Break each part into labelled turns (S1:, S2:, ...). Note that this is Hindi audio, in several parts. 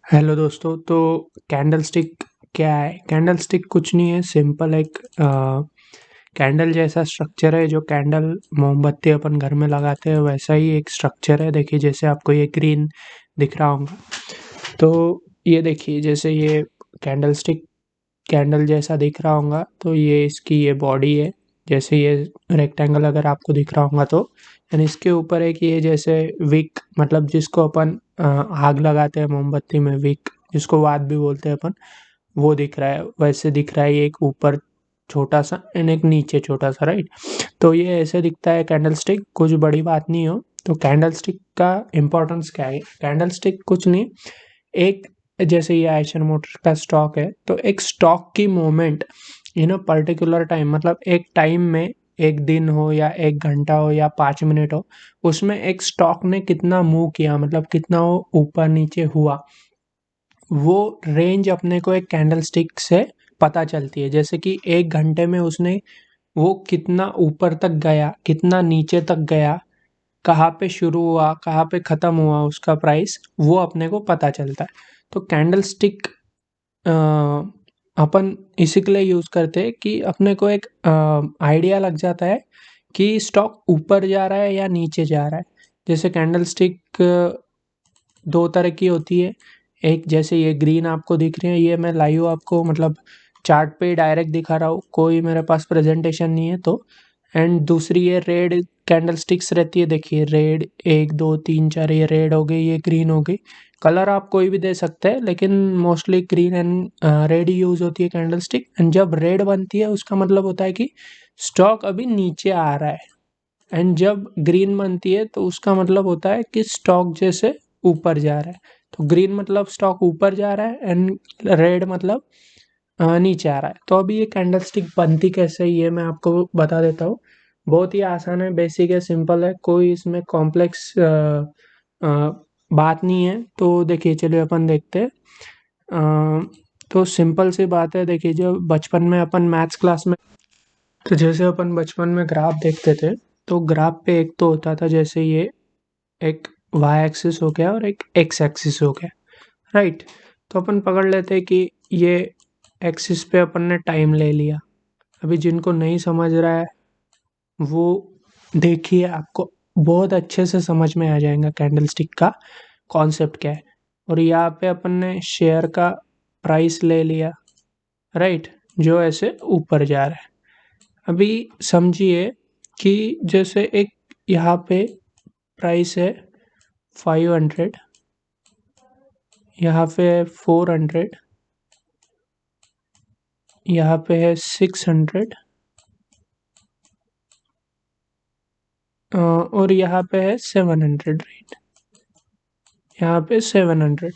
S1: हेलो दोस्तों। तो कैंडल स्टिक क्या है? कैंडल स्टिक कुछ नहीं है, सिंपल एक कैंडल जैसा स्ट्रक्चर है। जो कैंडल मोमबत्ती अपन घर में लगाते हैं वैसा ही एक स्ट्रक्चर है। देखिए, जैसे आपको ये ग्रीन दिख रहा होगा, तो ये देखिए जैसे ये कैंडल स्टिक कैंडल जैसा दिख रहा होगा, तो ये इसकी ये बॉडी है। जैसे ये रेक्टेंगल अगर आपको दिख रहा होगा तो एंड इसके ऊपर एक ये जैसे विक, मतलब जिसको अपन आग लगाते हैं मोमबत्ती में, विक जिसको वात भी बोलते हैं अपन, वो दिख रहा है। वैसे दिख रहा है ये एक ऊपर छोटा सा एंड एक नीचे छोटा सा, राइट। तो ये ऐसे दिखता है कैंडल स्टिक, कुछ बड़ी बात नहीं हो। तो कैंडल स्टिक का इम्पोर्टेंस क्या है? कैंडल स्टिक कुछ नहीं, एक जैसे ये आयशर मोटर का स्टॉक है, तो एक स्टॉक की movement in a particular time, मतलब एक टाइम में, एक दिन हो या एक घंटा हो या 5 मिनट हो, उसमें एक स्टॉक ने कितना मूव किया, मतलब कितना वो ऊपर नीचे हुआ, वो रेंज अपने को एक कैंडल स्टिक से पता चलती है। जैसे कि एक घंटे में उसने वो कितना ऊपर तक गया, कितना नीचे तक गया, कहाँ पे शुरू हुआ, कहाँ पे ख़त्म हुआ उसका प्राइस, वो अपने को पता चलता है। तो कैंडल स्टिक अपन इसी के लिए यूज़ करते हैं कि अपने को एक आइडिया लग जाता है कि स्टॉक ऊपर जा रहा है या नीचे जा रहा है। जैसे कैंडल स्टिक दो तरह की होती है। एक जैसे ये ग्रीन आपको दिख रही है, ये मैं लाइव आपको मतलब चार्ट पे डायरेक्ट दिखा रहा हूँ, कोई मेरे पास प्रेजेंटेशन नहीं है तो। एंड दूसरी ये रेड कैंडल स्टिक्स रहती है। देखिए रेड, 1 2 3 4, ये रेड हो गई, ये ग्रीन हो गई। कलर आप कोई भी दे सकते हैं, लेकिन mostly green and red use होती है कैंडल स्टिक। एंड जब रेड बनती है उसका मतलब होता है कि स्टॉक अभी नीचे आ रहा है, एंड जब ग्रीन बनती है तो उसका मतलब होता है कि स्टॉक जैसे ऊपर जा रहा है। तो ग्रीन मतलब स्टॉक ऊपर जा रहा है एंड रेड मतलब नीचे आ रहा है। तो अभी ये कैंडल स्टिक बनती कैसे है ये मैं आपको बता देता हूँ। बहुत ही आसान है, बेसिक है, सिंपल है, कोई इसमें कॉम्प्लेक्स बात नहीं है। तो देखिए चलिए अपन देखते हैं। तो सिंपल सी बात है। देखिए, जो बचपन में अपन मैथ्स क्लास में, तो जैसे अपन बचपन में ग्राफ देखते थे, तो ग्राफ पे एक तो होता था जैसे ये एक वाई एक्सिस हो गया और एक एक्स एक्सिस हो गया, राइट। तो अपन पकड़ लेते हैं कि ये एक्सिस पे अपन ने टाइम ले लिया। अभी जिनको नहीं समझ रहा है वो देखिए, आपको बहुत अच्छे से समझ में आ जाएगा कैंडल स्टिक का कॉन्सेप्ट क्या है। और यहाँ पे अपन ने शेयर का प्राइस ले लिया, राइट, जो ऐसे ऊपर जा रहा है। अभी समझिए कि जैसे एक यहाँ पे प्राइस है 500, यहाँ पे है 400, यहाँ पे है 600 और यहाँ पे है 700, राइट। यहाँ पे 700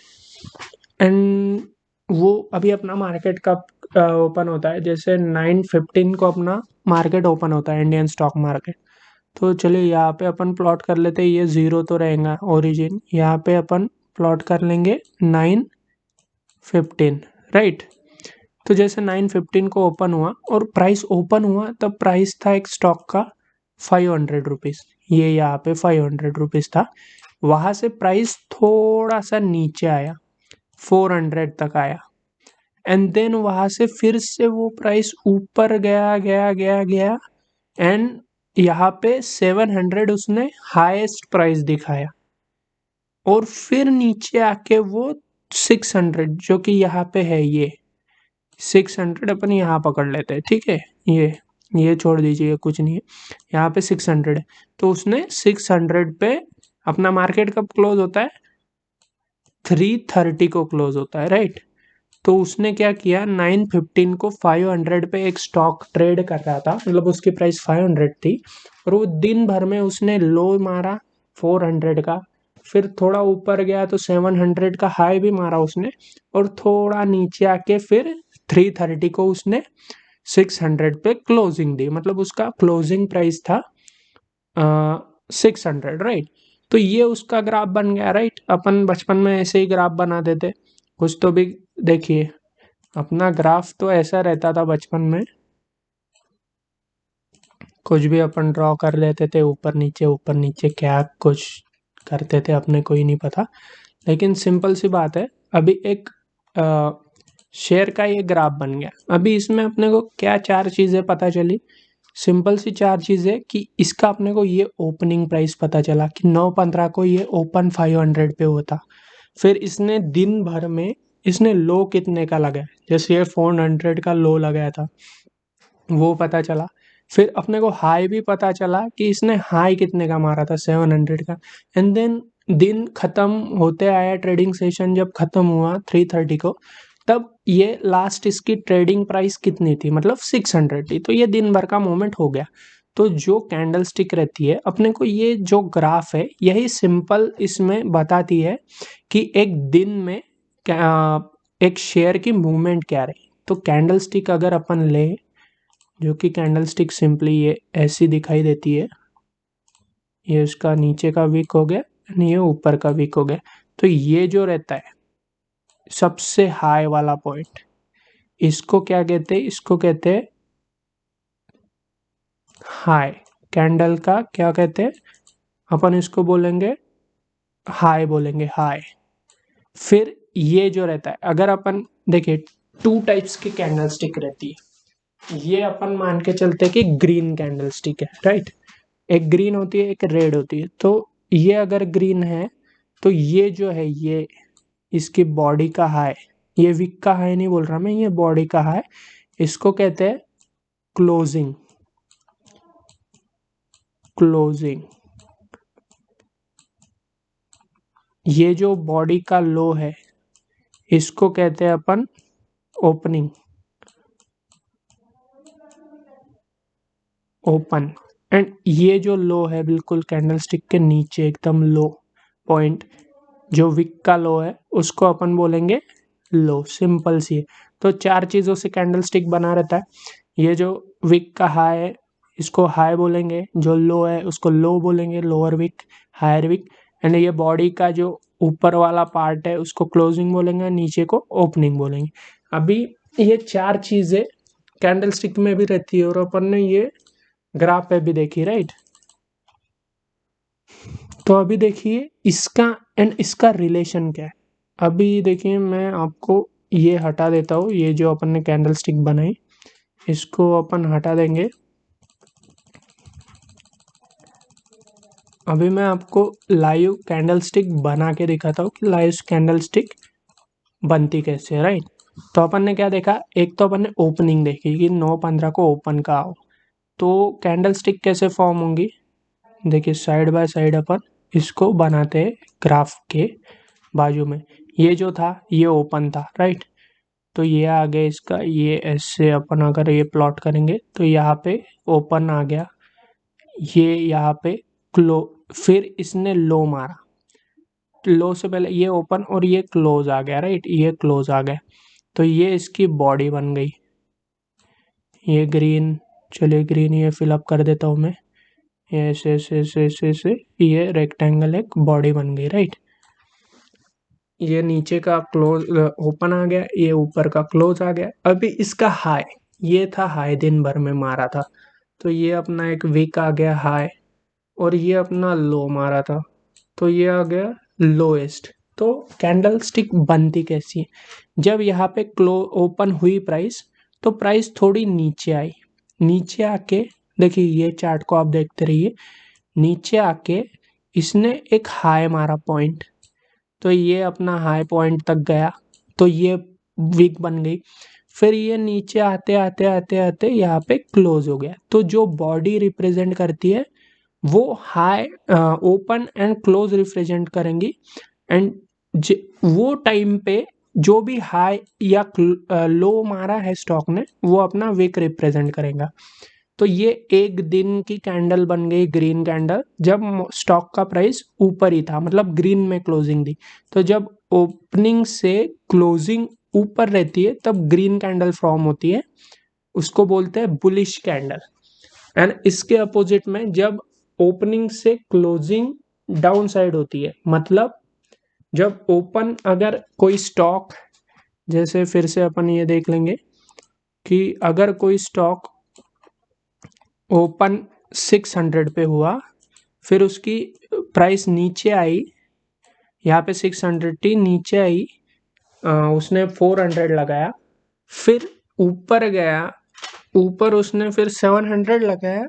S1: एंड वो अभी अपना मार्केट कब ओपन होता है? जैसे 9:15 को अपना मार्केट ओपन होता है, इंडियन स्टॉक मार्केट। तो चलिए यहाँ पे अपन प्लॉट कर लेते हैं, ये ज़ीरो तो रहेगा ओरिजिन, यहाँ पे अपन प्लॉट कर लेंगे 9:15, राइट। तो जैसे 9:15 को ओपन हुआ और प्राइस ओपन हुआ, तब प्राइस था एक स्टॉक का 500 रुपीज़। ये यहाँ पे 500 रुपीज़ था। वहाँ से प्राइस थोड़ा सा नीचे आया, 400 तक आया, एंड देन वहाँ से फिर से वो प्राइस ऊपर गया गया गया गया, एंड यहाँ पे 700 उसने हाईएस्ट प्राइस दिखाया, और फिर नीचे आके वो 600, जो कि यहाँ पे है, ये 600 अपन यहाँ पकड़ लेते हैं, ठीक है। ये छोड़ दीजिए, कुछ नहीं है। यहाँ पे 600 है, तो उसने 600 पे अपना मार्केट कब क्लोज होता है? 3:30 को क्लोज होता है, राइट। तो उसने क्या किया, 9:15 को 500 पे एक स्टॉक ट्रेड कर रहा था, मतलब उसकी प्राइस 500 थी, और वो दिन भर में उसने लो मारा 400 का, फिर थोड़ा ऊपर गया तो 700 का हाई भी मारा उसने, और थोड़ा नीचे आके फिर 3:30 को उसने 600 पे क्लोजिंग दी, मतलब उसका क्लोजिंग प्राइस था 600, राइट। तो ये उसका ग्राफ बन गया, राइट। अपन बचपन में ऐसे ही ग्राफ बना देते कुछ तो भी। देखिए, अपना ग्राफ तो ऐसा रहता था बचपन में, कुछ भी अपन ड्रॉ कर लेते थे, ऊपर नीचे क्या कुछ करते थे अपने को ही नहीं पता। लेकिन सिंपल सी बात है, अभी एक शेयर का ये ग्राफ बन गया। अभी इसमें अपने को क्या चार चीज़ें पता चली, सिंपल सी चार चीज़ें कि इसका अपने को ये ओपनिंग प्राइस पता चला कि 9/15 को ये ओपन 500 पे हुआ था। फिर इसने दिन भर में इसने लो कितने का लगाया, जैसे ये 400 का लो लगाया था वो पता चला। फिर अपने को हाई भी पता चला कि इसने हाई कितने का मारा था, 700 का। एंड देन दिन खत्म होते आया, ट्रेडिंग सेशन जब खत्म हुआ 3:30 को, तब ये लास्ट इसकी ट्रेडिंग प्राइस कितनी थी, मतलब 600 थी। तो ये दिन भर का मूवमेंट हो गया। तो जो कैंडल स्टिक रहती है अपने को, ये जो ग्राफ है यही सिंपल इसमें बताती है कि एक दिन में एक शेयर की मूवमेंट क्या रही। तो कैंडल स्टिक अगर अपन ले, जो कि कैंडल स्टिक सिंपली ये ऐसी दिखाई देती है, ये उसका नीचे का विक हो गया, ये ऊपर का विक हो गया। तो ये जो रहता है सबसे हाई वाला पॉइंट, इसको क्या कहते हैं, इसको कहते हैं हाई। कैंडल का क्या कहते हैं अपन, इसको बोलेंगे हाई, बोलेंगे हाई। फिर ये जो रहता है, अगर अपन देखिए टू टाइप्स की कैंडल स्टिक रहती है। ये अपन मान के चलते हैं कि ग्रीन कैंडल स्टिक है, राइट। एक ग्रीन होती है, एक रेड होती है। तो ये अगर ग्रीन है तो ये जो है ये इसकी बॉडी का हाई, ये विक का हाई नहीं बोल रहा मैं, ये बॉडी का हाई, इसको कहते हैं क्लोजिंग। क्लोजिंग। ये जो बॉडी का लो है इसको कहते हैं अपन ओपनिंग, ओपन। एंड ये जो लो है बिल्कुल कैंडल स्टिक के नीचे एकदम लो पॉइंट, जो विक का लो है उसको अपन बोलेंगे लो। सिंपल सी है। तो चार चीज़ों से कैंडल स्टिक बना रहता है। ये जो विक का हाई है इसको हाई बोलेंगे, जो लो है उसको लो बोलेंगे, lower wick, higher wick. And ये बॉडी का जो ऊपर वाला पार्ट है उसको क्लोजिंग बोलेंगे, नीचे को ओपनिंग बोलेंगे। अभी ये चार चीज़ें कैंडल स्टिक में भी रहती है और अपन ने ये ग्राफ पे भी देखी, राइट। तो अभी देखिए इसका एंड इसका रिलेशन क्या है। अभी देखिए मैं आपको ये हटा देता हूँ, ये जो अपन ने कैंडल स्टिक बनाई इसको अपन हटा देंगे। अभी मैं आपको लाइव कैंडल स्टिक बना के दिखाता हूँ कि लाइव कैंडल स्टिक बनती कैसे है, राइट। तो अपन ने क्या देखा, एक तो अपन ने ओपनिंग देखी कि 9/15 को ओपन का आओ। तो कैंडल स्टिक कैसे फॉर्म होंगी, देखिए साइड बाय साइड अपन इसको बनाते हैं ग्राफ के बाजू में। ये जो था ये ओपन था, राइट। तो ये आ गया इसका, ये ऐसे अपन अगर ये प्लॉट करेंगे तो यहाँ पे ओपन आ गया, ये यहाँ पे क्लो, फिर इसने लो मारा, लो से पहले ये ओपन और ये क्लोज आ गया, राइट, ये क्लोज आ गया। तो ये इसकी बॉडी बन गई, ये ग्रीन, चलिए ग्रीन ये फिलअप कर देता हूँ मैं, ये ऐसे ऐसे ऐसे ऐसे ऐसे ये रेक्टेंगल एक बॉडी बन गई, राइट। ये नीचे का क्लोज ओपन आ गया, ये ऊपर का क्लोज आ गया। अभी इसका हाई, ये था हाई दिन भर में मारा था, तो ये अपना एक वीक आ गया हाई, और ये अपना लो मारा था तो ये आ गया लोएस्ट। तो कैंडल स्टिक बनती कैसी है, जब यहाँ पे ओपन हुई प्राइस तो प्राइस थोड़ी नीचे आई, नीचे आके देखिए ये चार्ट को आप देखते रहिए, नीचे आके इसने एक हाई मारा पॉइंट, तो ये अपना हाई पॉइंट तक गया, तो ये वीक बन गई। फिर ये नीचे आते आते आते आते यहाँ पे क्लोज हो गया। तो जो बॉडी रिप्रेजेंट करती है वो high, open and close represent करेंगी। एंड वो टाइम पे जो भी हाई या लो मारा है स्टॉक ने वो अपना वीक रिप्रेजेंट करेगा। तो ये एक दिन की कैंडल बन गई ग्रीन कैंडल, जब स्टॉक का प्राइस ऊपर ही था, मतलब ग्रीन में क्लोजिंग दी। तो जब ओपनिंग से क्लोजिंग ऊपर रहती है तब ग्रीन कैंडल फॉर्म होती है, उसको बोलते हैं बुलिश कैंडल। एंड इसके अपोजिट में जब ओपनिंग से क्लोजिंग डाउन साइड होती है, मतलब जब ओपन अगर कोई स्टॉक, जैसे फिर से अपन ये देख लेंगे कि अगर कोई स्टॉक ओपन 600 पे हुआ, फिर उसकी प्राइस नीचे आई, यहाँ पे 600 थी नीचे आई, उसने 400 लगाया, फिर ऊपर गया, ऊपर उसने फिर 700 लगाया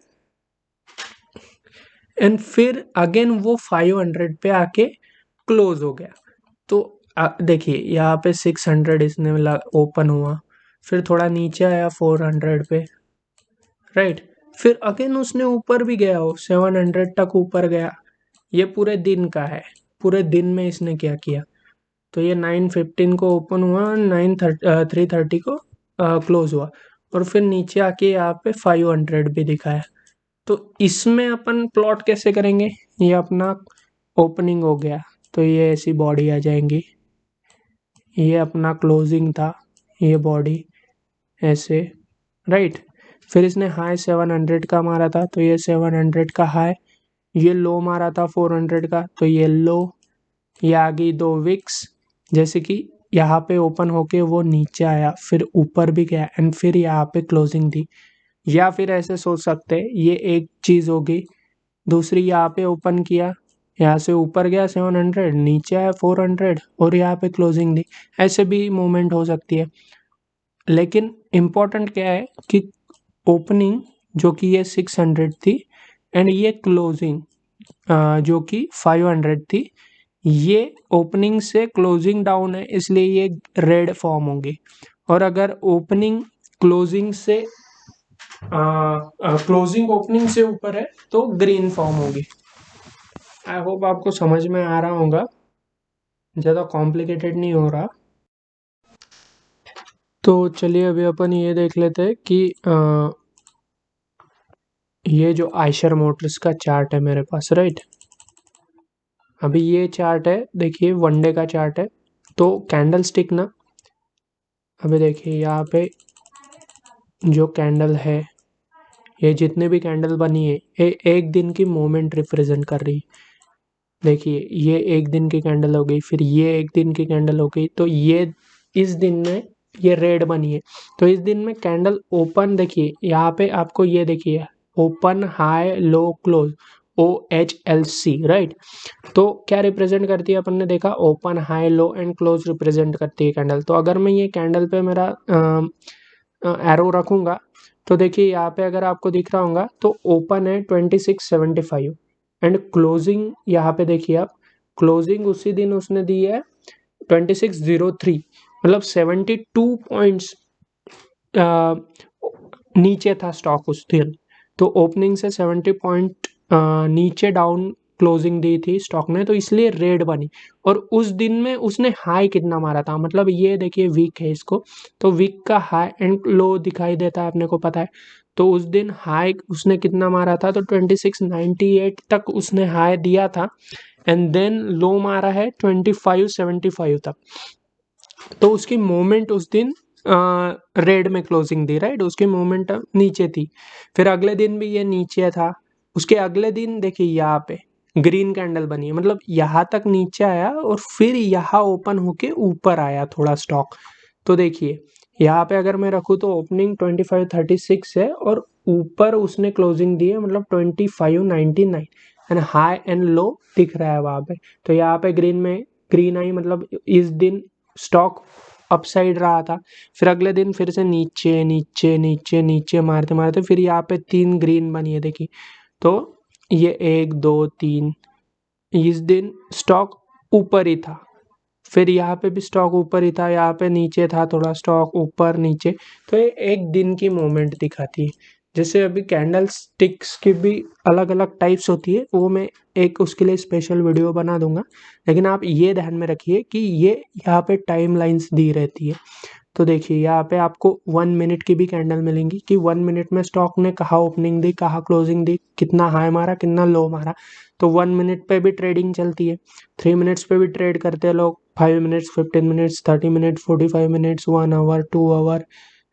S1: एंड फिर अगेन वो 500 पे आके क्लोज हो गया। तो देखिए यहाँ पे 600 इसने ओपन हुआ, फिर थोड़ा नीचे आया 400 पे, राइट, फिर अगेन उसने ऊपर भी गया, हो 700 तक ऊपर गया। ये पूरे दिन का है, पूरे दिन में इसने क्या किया। तो ये 9:15 को ओपन हुआ, 3:30 को क्लोज हुआ, और फिर नीचे आके यहाँ पे 500 भी दिखाया। तो इसमें अपन प्लॉट कैसे करेंगे, ये अपना ओपनिंग हो गया, तो ये ऐसी बॉडी आ जाएंगी, ये अपना क्लोजिंग था, ये बॉडी ऐसे, राइट। फिर इसने हाई 700 का मारा था, तो ये 700 का हाई, ये लो मारा था 400 का, तो ये लो, ये आ गई 2 विक्स। जैसे कि यहाँ पे ओपन होके वो नीचे आया, फिर ऊपर भी गया एंड फिर यहाँ पे क्लोजिंग थी। या फिर ऐसे सोच सकते हैं, ये एक चीज़ होगी। दूसरी, यहाँ पे ओपन किया, यहाँ से ऊपर गया 700, नीचे आया 400 और यहाँ पे क्लोजिंग दी। ऐसे भी मूवमेंट हो सकती है, लेकिन इम्पोर्टेंट क्या है कि ओपनिंग जो कि ये 600 थी एंड ये क्लोजिंग जो कि 500 थी, ये ओपनिंग से क्लोजिंग डाउन है, इसलिए ये रेड फॉर्म होंगी। और अगर ओपनिंग क्लोजिंग से क्लोजिंग ओपनिंग से ऊपर है तो ग्रीन फॉर्म होगी। आई होप आपको समझ में आ रहा होगा, ज़्यादा कॉम्प्लिकेटेड नहीं हो रहा। तो चलिए अभी अपन ये देख लेते हैं कि ये जो आयशर मोटर्स का चार्ट है मेरे पास, राइट। अभी ये चार्ट है, देखिए वनडे का चार्ट है। तो कैंडल स्टिक ना, अभी देखिए यहाँ पे जो कैंडल है, ये जितने भी कैंडल बनी है, ये एक दिन की मोमेंट रिप्रेजेंट कर रही है। देखिए ये एक दिन की कैंडल हो गई, फिर ये एक दिन की कैंडल हो गई, तो ये इस दिन में ये रेड बनी है। तो इस दिन में कैंडल ओपन, देखिए यहाँ पे आपको ये देखिए open high low close, OHLC, right. तो क्या रिप्रेजेंट करती है, अपन ने देखा open high low and close represent करती है कैंडल। तो अगर मैं ये कैंडल पे मेरा एरो रखूंगा, तो देखिए यहाँ पे अगर आपको दिख रहा होगा तो ओपन है 2675 एंड क्लोजिंग यहाँ पे देखिए आप, क्लोजिंग उसी दिन उसने दी है 2603, मतलब 72 पॉइंट्स नीचे था स्टॉक उस दिन। तो ओपनिंग से 70 पॉइंट नीचे डाउन क्लोजिंग दी थी स्टॉक ने, तो इसलिए रेड बनी। और उस दिन में उसने हाई कितना मारा था, मतलब ये देखिए वीक है इसको, तो वीक का हाई एंड लो दिखाई देता है, अपने को पता है। तो उस दिन हाई उसने कितना मारा था, तो 2698 तक उसने हाई दिया था एंड देन लो मारा है 2575 तक। तो उसकी मूवमेंट उस दिन रेड में क्लोजिंग दी, राइट, उसकी मूवमेंट नीचे थी। फिर अगले दिन भी ये नीचे था, उसके अगले दिन देखिए यहाँ पे ग्रीन कैंडल बनी है, मतलब यहाँ तक नीचे आया और फिर यहाँ ओपन होके ऊपर आया थोड़ा स्टॉक। तो देखिए यहाँ पे अगर मैं रखूँ तो ओपनिंग 2536 है और ऊपर उसने क्लोजिंग दी है, मतलब 2599 एंड हाई एंड लो दिख रहा है वहाँ पे। तो यहाँ पे ग्रीन में ग्रीन आई, मतलब इस दिन स्टॉक अपसाइड रहा था। फिर अगले दिन फिर से नीचे नीचे नीचे नीचे मारते मारते फिर यहाँ पे 3 ग्रीन बनी है, देखिए। तो ये 1 2 3, इस दिन स्टॉक ऊपर ही था, फिर यहाँ पे भी स्टॉक ऊपर ही था, यहाँ पे नीचे था थोड़ा स्टॉक ऊपर नीचे। तो ये एक दिन की मोमेंट दिखाती है। जैसे अभी कैंडल स्टिक्स की भी अलग अलग टाइप्स होती है, वो मैं एक उसके लिए स्पेशल वीडियो बना दूंगा। लेकिन आप ये ध्यान में रखिए कि ये यहाँ पे टाइम लाइन्स दी रहती है। तो देखिए यहाँ पे आपको 1 मिनट की भी कैंडल मिलेंगी कि 1 मिनट में स्टॉक ने कहाँ ओपनिंग दी, कहाँ क्लोजिंग दी, कितना हाई मारा, कितना लो मारा। तो 1 मिनट पे भी ट्रेडिंग चलती है, 3 मिनट्स पे भी ट्रेड करते हैं लोग, 5 minutes, 15 minutes, 30 minutes, 45 minutes, 1 hour, 2 hour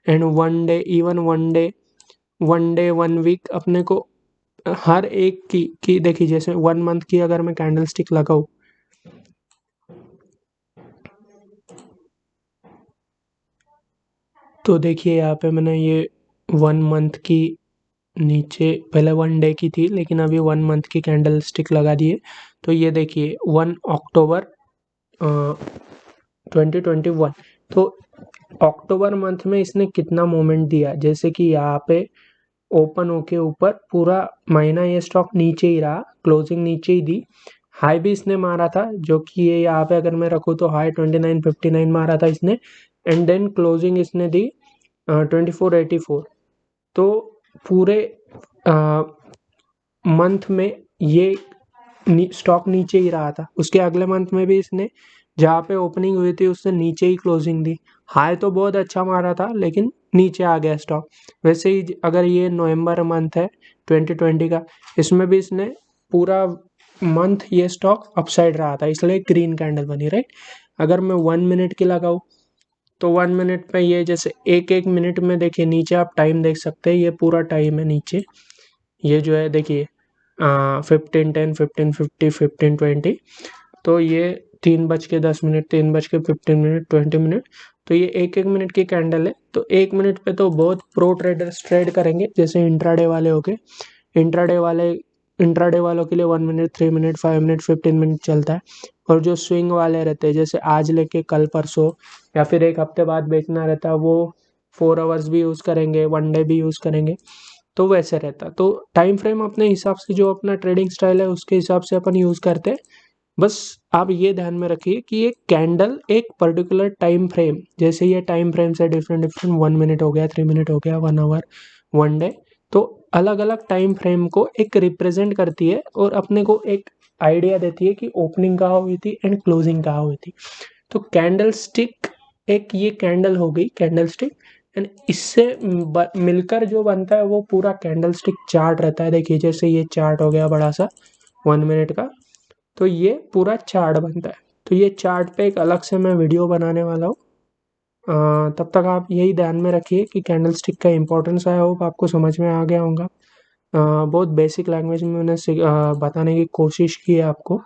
S1: and 1 day, even 1 day 1 week. अपने को हर एक की देखिए, जैसे 1 मंथ की अगर मैं कैंडल स्टिक लगाऊँ, तो देखिए यहाँ पे मैंने ये 1 मंथ की, नीचे पहले 1 डे की थी लेकिन अभी 1 मंथ की कैंडल स्टिक लगा दी है। तो ये देखिए 1 अक्टूबर 2021। तो अक्टूबर मंथ में इसने कितना मोमेंट दिया, जैसे कि यहाँ पे ओपन होके ऊपर पूरा महीना ये स्टॉक नीचे ही रहा, क्लोजिंग नीचे ही दी, हाई भी इसने मारा था जो कि ये यहाँ पे अगर मैं रखूँ तो हाई 2959 मारा था इसने, एंड देन क्लोजिंग इसने दी 2484। तो पूरे मंथ में ये स्टॉक नीचे ही रहा था। उसके अगले मंथ में भी इसने जहाँ पे ओपनिंग हुई थी उससे नीचे ही क्लोजिंग दी, हाई तो बहुत अच्छा मारा था लेकिन नीचे आ गया स्टॉक। वैसे ही अगर ये नवंबर मंथ है 2020 का, इसमें भी इसने पूरा मंथ ये स्टॉक अपसाइड रहा था, इसलिए ग्रीन कैंडल बनी, राइट। अगर मैं 1 मिनट की लगाऊँ तो 1 मिनट में ये जैसे एक एक मिनट में देखिए नीचे आप टाइम देख सकते हैं, ये पूरा टाइम है नीचे, ये जो है देखिए 15:10, 15:50, 15:20। तो ये 3:10, 3:15, 20 मिनट, तो ये एक एक मिनट की कैंडल है। तो एक मिनट पे तो बहुत प्रो ट्रेडर्स ट्रेड करेंगे, जैसे इंट्राडे वाले हो गए। इंट्राडे वालों के लिए 1 मिनट, 3 मिनट, 5 मिनट, 15 मिनट चलता है। और जो स्विंग वाले रहते हैं, जैसे आज लेके कल परसों या फिर एक हफ्ते बाद बेचना रहता है, वो 4 आवर्स भी यूज़ करेंगे, 1 डे भी यूज़ करेंगे, तो वैसे रहता। तो टाइम फ्रेम अपने हिसाब से, जो अपना ट्रेडिंग स्टाइल है उसके हिसाब से अपन यूज़ करते हैं। बस आप ये ध्यान में रखिए कि ये कैंडल एक पर्टिकुलर टाइम फ्रेम, जैसे ये टाइम फ्रेम्स है डिफरेंट डिफरेंट, 1 मिनट हो गया, 3 मिनट हो गया, 1 आवर, 1 डे, तो अलग अलग टाइम फ्रेम को एक रिप्रेजेंट करती है और अपने को एक आइडिया देती है कि ओपनिंग कहाँ हुई थी एंड क्लोजिंग कहाँ हुई थी। तो कैंडल स्टिक, एक ये कैंडल हो गई कैंडल स्टिक, एंड इससे मिलकर जो बनता है वो पूरा कैंडल स्टिक चार्ट रहता है। देखिए जैसे ये चार्ट हो गया बड़ा सा 1 मिनट का, तो ये पूरा चार्ट बनता है। तो ये चार्ट पे एक अलग से मैं वीडियो बनाने वाला हूँ। तब तक आप यही ध्यान में रखिए कि कैंडल स्टिक का इम्पोर्टेंस, आई होप आपको समझ में आ गया होगा। बहुत बेसिक लैंग्वेज में मैंने बताने की कोशिश की है आपको।